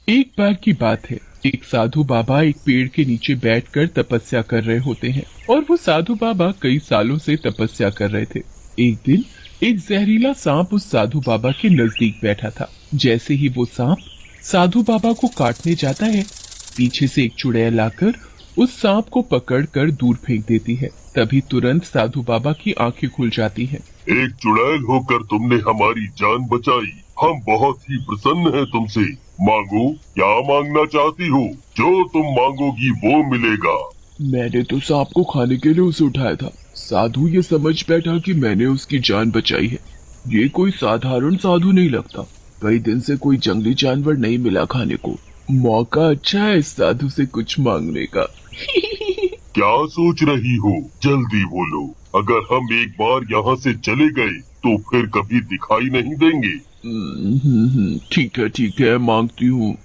एक बार की बात है, एक साधु बाबा एक पेड़ के नीचे बैठकर तपस्या कर रहे होते हैं और वो साधु बाबा कई सालों से तपस्या कर रहे थे। एक दिन एक जहरीला सांप उस साधु बाबा के नजदीक बैठा था। जैसे ही वो सांप साधु बाबा को काटने जाता है, पीछे से एक चुड़ैल आकर उस सांप को पकड़कर दूर फेंक देती है। तभी तुरंत साधु बाबा की आंखें खुल जाती हैं। एक चुड़ैल होकर तुमने हमारी जान बचाई, हम बहुत ही प्रसन्न हैं तुमसे। मांगो, क्या मांगना चाहती हो? जो तुम मांगोगी वो मिलेगा। मैंने तो सांप को खाने के लिए उसे उठाया था। साधु ये समझ बैठा कि मैंने उसकी जान बचाई है। ये कोई साधारण साधु नहीं लगता। कई दिन से कोई जंगली जानवर नहीं मिला खाने को। मौका अच्छा है इस साधु से कुछ मांगने का। क्या सोच रही हो? जल्दी बोलो। अगर हम एक बार यहाँ से चले गए तो फिर कभी दिखाई नहीं देंगे। ठीक है, मांगती हूँ।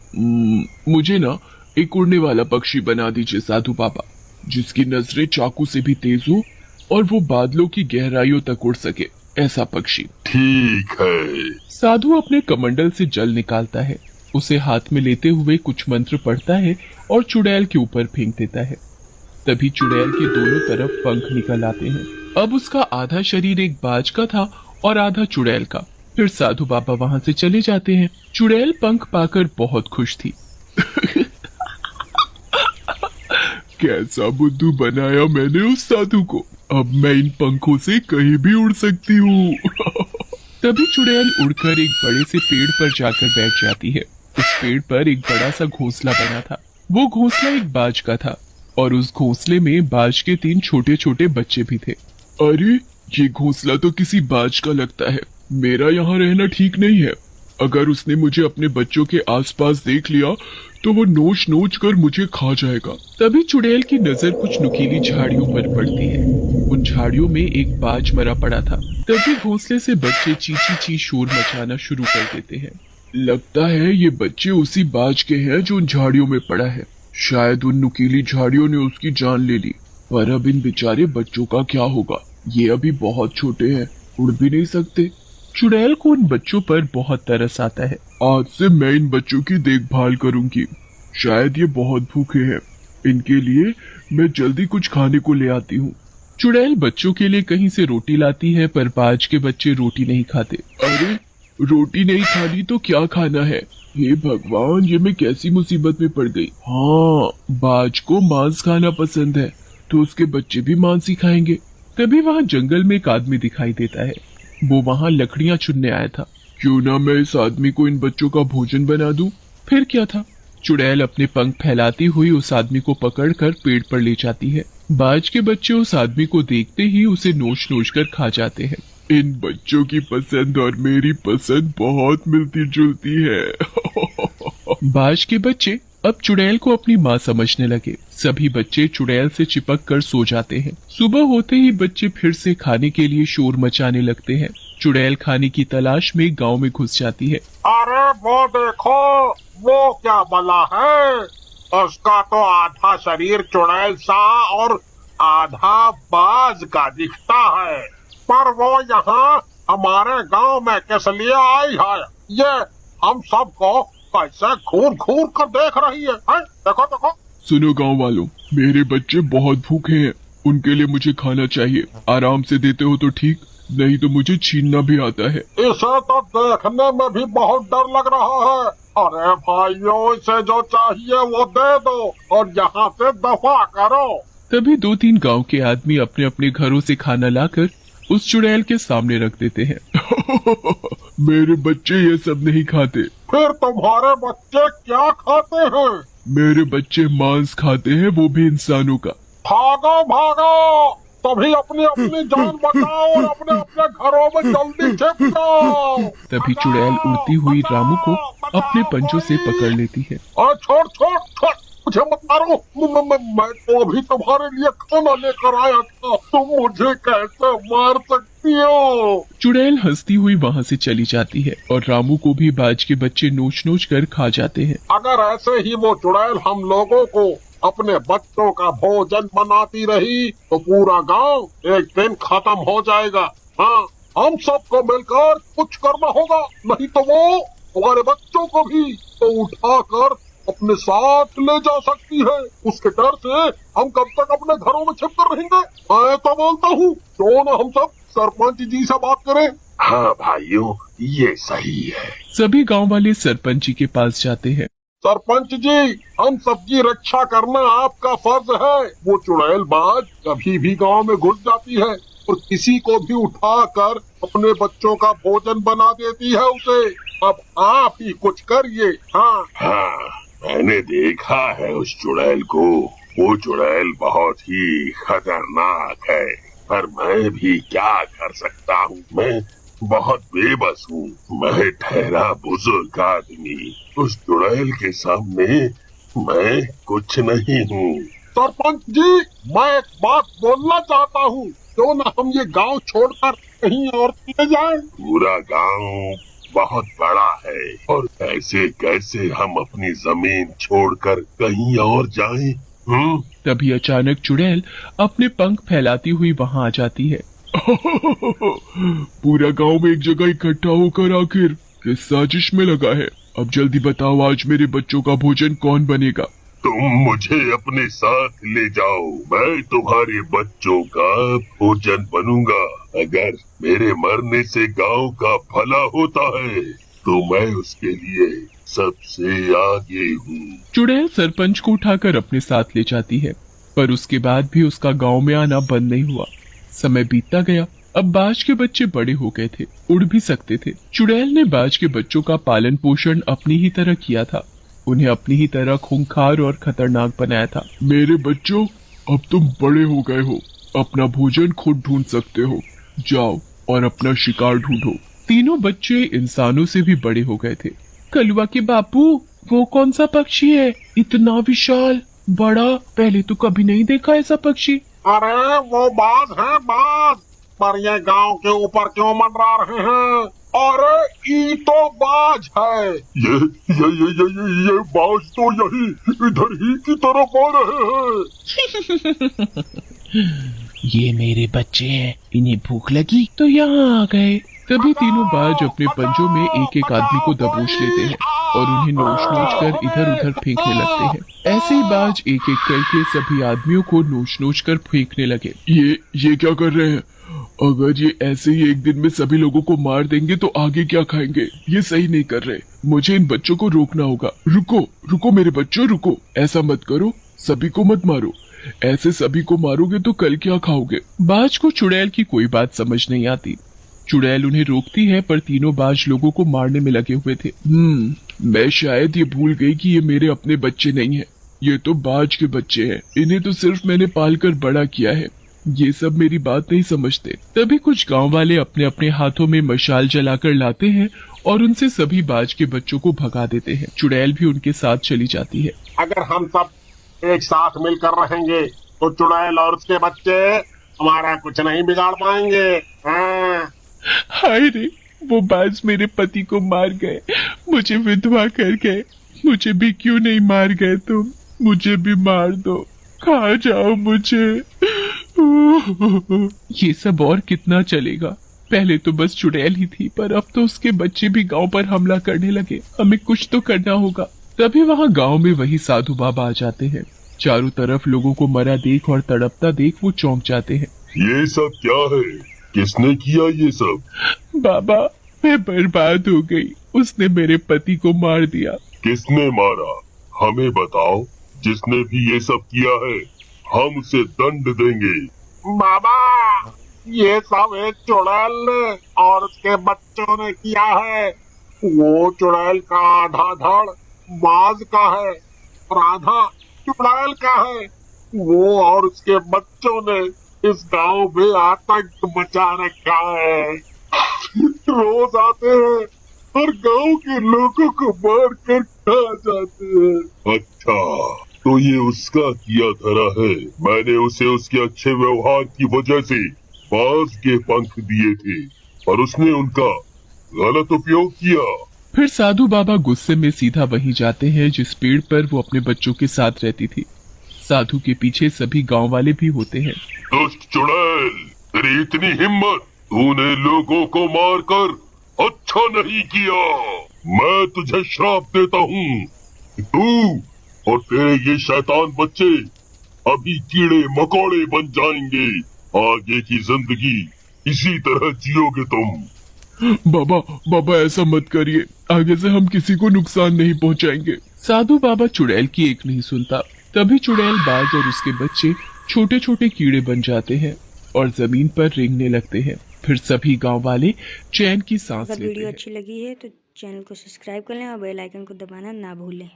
मुझे ना एक उड़ने वाला पक्षी बना दीजिए साधु बाबा, जिसकी नजरें चाकू से भी तेज हो और वो बादलों की गहराइयों तक उड़ सके, ऐसा पक्षी। ठीक है। साधु अपने कमंडल से जल निकालता है, उसे हाथ में लेते हुए कुछ मंत्र पढ़ता है और चुड़ैल के ऊपर फेंक देता है। तभी चुड़ैल के दोनों तरफ पंख निकल आते हैं। अब उसका आधा शरीर एक बाज का था और आधा चुड़ैल का। फिर साधु बाबा वहां से चले जाते हैं। चुड़ैल पंख पाकर बहुत खुश थी। कैसा बुद्धू बनाया मैंने उस साधु को। अब मैं इन पंखों से कहीं भी उड़ सकती हूँ। तभी चुड़ैल उड़कर एक बड़े से पेड़ पर जाकर बैठ जाती है। उस पेड़ पर एक बड़ा सा घोंसला बना था। वो घोंसला एक बाज का था और उस घोंसले में बाज के 3 छोटे छोटे बच्चे भी थे। अरे, ये घोंसला तो किसी बाज का लगता है। मेरा यहाँ रहना ठीक नहीं है। अगर उसने मुझे अपने बच्चों के आसपास देख लिया तो वो नोच नोच कर मुझे खा जाएगा। तभी चुड़ैल की नजर कुछ नुकीली झाड़ियों पर पड़ती है। उन झाड़ियों में एक बाज मरा पड़ा था। तभी घोंसले से बच्चे चींची ची शोर मचाना शुरू कर देते हैं। लगता है ये बच्चे उसी बाज के हैं जो उन झाड़ियों में पड़ा है। शायद उन नुकीली झाड़ियों ने उसकी जान ले ली। पर अब इन बेचारे बच्चों का क्या होगा? ये अभी बहुत छोटे हैं, उड़ भी नहीं सकते। चुड़ैल को उन बच्चों पर बहुत तरस आता है। आज से मैं इन बच्चों की देखभाल करूंगी। शायद ये बहुत भूखे हैं। इनके लिए मैं जल्दी कुछ खाने को ले आती हूँ। चुड़ैल बच्चों के लिए कहीं से रोटी लाती है, पर बाज के बच्चे रोटी नहीं खाते। अरे, रोटी नहीं खानी तो क्या खाना है? हे भगवान, ये मैं कैसी मुसीबत में पड़ गई। हाँ, बाज को मांस खाना पसंद है, तो उसके बच्चे भी मांस ही खाएंगे। तभी वहाँ जंगल में एक आदमी दिखाई देता है। वो वहाँ लकड़ियाँ चुनने आया था। क्यों ना मैं इस आदमी को इन बच्चों का भोजन बना दूं? फिर क्या था, चुड़ैल अपने पंख फैलाती हुई उस आदमी को पकड़कर पेड़ पर ले जाती है। बाज के बच्चे उस आदमी को देखते ही उसे नोच नोच कर खा जाते हैं। इन बच्चों की पसंद और मेरी पसंद बहुत मिलती जुलती है। बाज के बच्चे अब चुड़ैल को अपनी माँ समझने लगे। सभी बच्चे चुड़ैल से चिपक कर सो जाते हैं। सुबह होते ही बच्चे फिर से खाने के लिए शोर मचाने लगते हैं। चुड़ैल खाने की तलाश में गांव में घुस जाती है। अरे वो देखो, वो क्या बला है? उसका तो आधा शरीर चुड़ैल सा और आधा बाज का दिखता है। पर वो यहाँ हमारे गांव में किस लिए आई है? ये हम सबको कैसे घूर घूर कर देख रही है? देखो देखो। सुनो गांव वालों, मेरे बच्चे बहुत भूखे हैं। उनके लिए मुझे खाना चाहिए। आराम से देते हो तो ठीक, नहीं तो मुझे छीनना भी आता है। इसे तो देखने में भी बहुत डर लग रहा है। अरे भाइयों, इसे जो चाहिए वो दे दो और यहाँ से दफा करो। तभी 2-3 गांव के आदमी अपने अपने घरों से खाना लाकर उस चुड़ैल के सामने रख देते हैं। मेरे बच्चे ये सब नहीं खाते। फिर तुम्हारे बच्चे क्या खाते हैं? मेरे बच्चे मांस खाते हैं, वो भी इंसानों का। भागो भागो, तभी अपनी अपनी जान बचाओ और अपने अपने घरों में जल्दी छिप जाओ। तभी चुड़ैल उड़ती हुई रामू को अपने पंजों से पकड़ लेती है। छोड़ छोड़ छोड़, मुझे मत मारो। मैं तो अभी तुम्हारे लिए खाना लेकर आया था। तुम मुझे कैसे मार सकती हो? चुड़ैल हंसती हुई वहाँ से चली जाती है और रामू को भी बाज के बच्चे नोच नोच कर खा जाते हैं। अगर ऐसे ही वो चुड़ैल हम लोगों को अपने बच्चों का भोजन बनाती रही तो पूरा गांव एक दिन खत्म हो जाएगा। हाँ, हम सबको मिलकर कुछ करना होगा, नहीं तो वो हमारे बच्चों को भी तो उठाकर अपने साथ ले जा सकती है। उसके डर से हम कब तक अपने घरों में छिपकर रहेंगे? मैं तो बोलता हूँ क्यों ना हम सब सरपंच जी से बात करें। हाँ भाइयों, ये सही है। सभी गांव वाले सरपंच जी के पास जाते हैं। सरपंच जी, हम सबकी रक्षा करना आपका फर्ज है। वो चुड़ैल बाज कभी भी गांव में घुस जाती है और किसी को भी उठाकर अपने बच्चों का भोजन बना देती है उसे। अब आप ही कुछ करिए। हाँ, मैंने देखा है उस चुड़ैल को। वो चुड़ैल बहुत ही खतरनाक है, पर मैं भी क्या कर सकता हूँ। मैं बहुत बेबस हूँ। मैं ठहरा बुजुर्ग आदमी, उस चुड़ैल के सामने मैं कुछ नहीं हूँ। सरपंच जी, मैं एक बात बोलना चाहता हूँ। क्यों न हम ये गांव छोड़कर कहीं और चले जाएं? पूरा गांव बहुत बड़ा है और कैसे कैसे हम अपनी जमीन छोड़कर कहीं और जाएं? तभी अचानक चुड़ैल अपने पंख फैलाती हुई वहां आ जाती है। पूरा गांव में एक जगह इकट्ठा होकर आखिर किस साजिश में लगा है? अब जल्दी बताओ, आज मेरे बच्चों का भोजन कौन बनेगा? तुम मुझे अपने साथ ले जाओ, मैं तुम्हारे बच्चों का भोजन बनूंगा। अगर मेरे मरने से गांव का भला होता है तो मैं उसके लिए सबसे आगे हूँ। चुड़ैल सरपंच को उठाकर अपने साथ ले जाती है, पर उसके बाद भी उसका गांव में आना बंद नहीं हुआ। समय बीतता गया। अब बाज के बच्चे बड़े हो गए थे, उड़ भी सकते थे। चुड़ैल ने बाज के बच्चों का पालन पोषण अपनी ही तरह किया था, उन्हें अपनी ही तरह खूंखार और खतरनाक बनाया था। मेरे बच्चों, अब तुम बड़े हो गए हो, अपना भोजन खुद ढूंढ सकते हो। जाओ और अपना शिकार ढूंढो। तीनों बच्चे इंसानों से भी बड़े हो गए थे। कलुआ के बापू, वो कौन सा पक्षी है? इतना विशाल बड़ा, पहले तो कभी नहीं देखा ऐसा पक्षी। अरे वो बाज है, बाज। पर ये गांव के ऊपर क्यों मंडरा रहे हैं? अरे ये तो बाज है। ये बाज तो यही इधर ही की तरफ आ रहे हैं। ये मेरे बच्चे हैं, इन्हें भूख लगी तो यहाँ आ गए। तभी तीनों बाज अपने पंजों में एक एक आदमी को दबोच लेते हैं और उन्हें नोच नोच कर इधर उधर फेंकने लगते हैं। ऐसे ही बाज एक एक करके सभी आदमियों को नोच नोच कर फेंकने लगे। ये क्या कर रहे हैं? अगर ये ऐसे ही एक दिन में सभी लोगों को मार देंगे तो आगे क्या खाएंगे? ये सही नहीं कर रहे। मुझे इन बच्चों को रोकना होगा। रुको मेरे बच्चों, रुको। ऐसा मत करो, सभी को मत मारो। ऐसे सभी को मारोगे तो कल क्या खाओगे? बाज को चुड़ैल की कोई बात समझ नहीं आती। चुड़ैल उन्हें रोकती है, पर तीनों बाज लोगों को मारने में लगे हुए थे। मैं शायद ये भूल गई कि ये मेरे अपने बच्चे नहीं हैं। ये तो बाज के बच्चे हैं। इन्हें तो सिर्फ मैंने पालकर बड़ा किया है। ये सब मेरी बात नहीं समझते। तभी कुछ गांव वाले अपने अपने हाथों में मशाल जलाकर लाते हैं और उनसे सभी बाज के बच्चों को भगा देते हैं। चुड़ैल भी उनके साथ चली जाती है। अगर हम सब एक साथ मिलकर रहेंगे तो चुड़ैल और उसके बच्चे हमारा कुछ नहीं बिगाड़ पाएंगे। हाय रे, वो बाज मेरे पति को मार गए, मुझे विधवा कर गए। मुझे भी क्यों नहीं मार गए तुम? मुझे भी मार दो, खा जाओ मुझे। ये सब और कितना चलेगा? पहले तो बस चुड़ैल ही थी, पर अब तो उसके बच्चे भी गांव पर हमला करने लगे। हमें कुछ तो करना होगा। तभी वहाँ गांव में वही साधु बाबा आ जाते हैं। चारों तरफ लोगों को मरा देख और तड़पता देख वो चौंक जाते हैं। ये सब क्या है? किसने किया ये सब? बाबा, मैं बर्बाद हो गई। उसने मेरे पति को मार दिया। किसने मारा? हमें बताओ। जिसने भी ये सब किया है हम उसे दंड देंगे। बाबा, ये सब एक चुड़ैल ने और उसके बच्चों ने किया है। वो चुड़ैल का आधा धड़ बाज का है और आधा चुड़ैल का है। वो और उसके बच्चों ने इस गांव में आतंक मचा रखा है। रोज आते हैं और गांव के लोगों को मार कर खा जाते हैं। अच्छा, तो ये उसका किया धरा है। मैंने उसे उसके अच्छे व्यवहार की वजह से बाज के पंख दिए थे और उसने उनका गलत उपयोग किया। फिर साधु बाबा गुस्से में सीधा वहीं जाते हैं जिस पेड़ पर वो अपने बच्चों के साथ रहती थी। साधु के पीछे सभी गांव वाले भी होते हैं। दुष्ट चुड़ैल, तेरी इतनी हिम्मत! तूने लोगों को मारकर अच्छा नहीं किया। मैं तुझे श्राप देता हूँ। तू और तेरे ये शैतान बच्चे अभी कीड़े मकोड़े बन जाएंगे। आगे की जिंदगी इसी तरह जियोगे तुम। बाबा बाबा ऐसा मत करिए, आगे से हम किसी को नुकसान नहीं पहुंचाएंगे। साधु बाबा चुड़ैल की एक नहीं सुनता। तभी चुड़ैल बाज और उसके बच्चे छोटे छोटे कीड़े बन जाते हैं और जमीन पर रेंगने लगते हैं। फिर सभी गांव वाले चैन की सांस अगर लेते वीडियो हैं। अच्छी लगी है तो चैनल को सब्सक्राइब कर लें और बेल आइकन को दबाना ना भूलें।